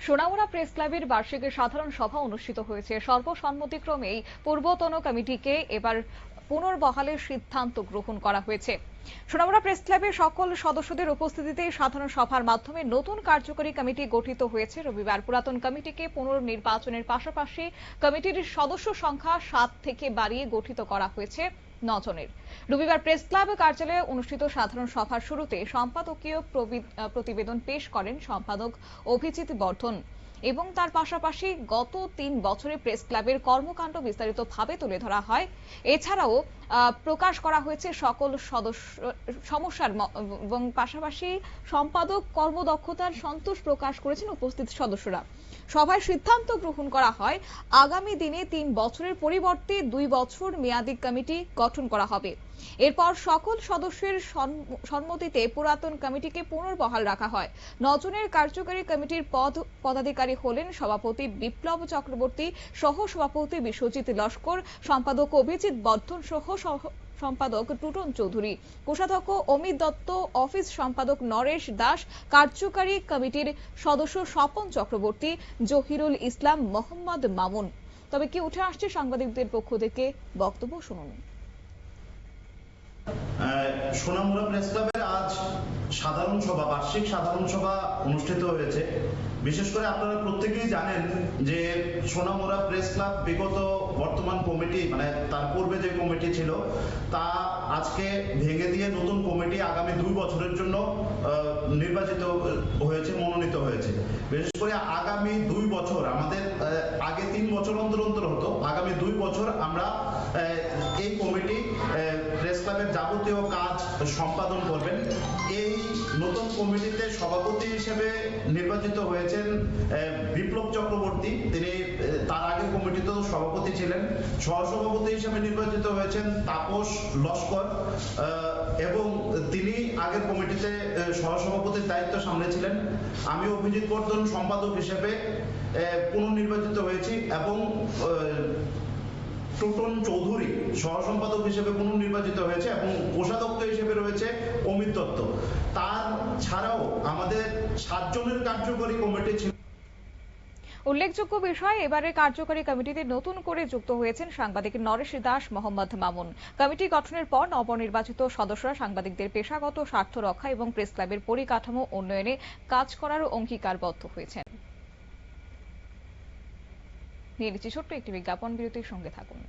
Sonamura press ক্লাবের বার্ষিক সাধারণ সভা অনুষ্ঠিত হয়েছে। সর্বসম্মতিক্রমেই পূর্বতন কমিটিকে এবার পুনর্বহালের সিদ্ধান্ত গ্রহণ করা হয়েছে। সোনামুড়া প্রেস ক্লাবের সকল সদস্যদের উপস্থিতিতে সাধারণ সভার মাধ্যমে নতুন কার্যকরী কমিটি গঠিত হয়েছে। রবিবার পুরাতন কমিটিকে পুনর্নির্বাচনের পাশাপাশি কমিটির সদস্য সংখ্যা 7 থেকে বাড়িয়ে গঠিত করা হয়েছে 9 জনের। রবিবার প্রেস ক্লাব কার্যালয়ে অনুষ্ঠিত সাধারণ সভার শুরুতে সম্পাদকীয় প্রতিবেদন পেশ করেন সম্পাদক অভিজিৎ বর্ধন এবং তার পাশাপাশি গত 3 বছরে প্রেস ক্লাবের কর্মকাণ্ড বিস্তারিতভাবে তুলে ধরা হয়। এছাড়াও প্রকাশ করা হয়েছে সকল সমস্যার এবং পাশাপাশি সম্পাদক কর্মদক্ষতার সন্তোষ প্রকাশ করেছেন উপস্থিত সদস্যরা। সভায় সিদ্ধান্ত গ্রহণ করা হয় আগামী দিনে 3 বছরের পরিবর্তে 2 বছর মেয়াদী কমিটি গঠন করা হবে। এরপর সকল সদস্যের সম্মতিতে পুরাতন কমিটিকে পুনর্বহাল রাখা হয়। 9 জনের কার্যকরী কমিটির পদাধিকারী হলেন সভাপতি বিপ্লব চক্রবর্তী, সহ সভাপতি বিশ্বজিৎ লস্কর, সম্পাদক অভিজিৎ বর্ধন সহ সম্পাদক টুটন চৌধুরী, কোষাধ্যক্ষ অমিত দত্ত, অফিস সম্পাদক নরেশ দাস, কার্যকারী কমিটির সদস্য স্বপন চক্রবর্তী, জহিরুল ইসলাম, মোহাম্মদ মামুন। তবে কি উঠে আসছে সাংবাদিকদের পক্ষ থেকে বক্তব্য শুনুন। সোনামুড়া প্রেস ক্লাবের আজ সাধারণ সভা, বার্ষিক সাধারণ সভা অনুষ্ঠিত হয়েছে। বিশেষ করে আপনারা প্রত্যেকেই জানেন যে সোনামুড়া প্রেস ক্লাব বিগত বর্তমান কমিটি মানে তার পূর্বে যে কমিটি ছিল তা আজকে ভেঙে দিয়ে নতুন কমিটি আগামী 2 বছরের জন্য নির্বাচিত হয়েছে, মনোনীত হয়েছে। বিশেষ করে আগামী 2 বছর, আমাদের আগে 3 বছর অন্তর অন্তর হতো, আগামী 2 বছর আমরা এই কমিটি প্রেস ক্লাবের যাবতীয় কাজ সম্পাদন করবেন। এই নতুন কমিটিতে সভাপতি হিসেবে নির্বাচিত হয়েছেন বিপ্লব চক্রবর্তী। তিনি তার আগে কমিটিতে সভাপতি ছিলেন। সহসভাপতি হিসেবে নির্বাচিত হয়েছেন তাপস লস্কর এবং তিনি আগের কমিটিতে সহসভাপতির দায়িত্ব সামলেছিলেন। আমি অভিজিৎ বর্ধন সম্পাদক হিসেবে পুনর্নির্বাচিত হয়েছি এবং টুটন চৌধুরী সহসম্পাদক হিসেবে পুনর্নির্বাচিত হয়েছে এবং কোষাধ্যক্ষ হিসেবে রয়েছে অমিত দত্ত। তার ছাড়াও আমাদের 7 জনের কার্যকরী কমিটি ছিল। উল্লেখযোগ্য বিষয়, এবারের কার্যকরী কমিটিতে নতুন করে যুক্ত হয়েছেন সাংবাদিক নরেশ দাস, মোহাম্মদ মামুন। কমিটি গঠনের পর নবনির্বাচিত সদস্যরা সাংবাদিকদের পেশাগত স্বার্থ রক্ষা এবং প্রেস ক্লাবের পরিকাঠামো উন্নয়নে কাজ করার অঙ্গীকারবদ্ধ হয়েছেন। নিয়ে নিচ্ছি ছোট্ট একটি বিজ্ঞাপন বিরতির, সঙ্গে থাকুন।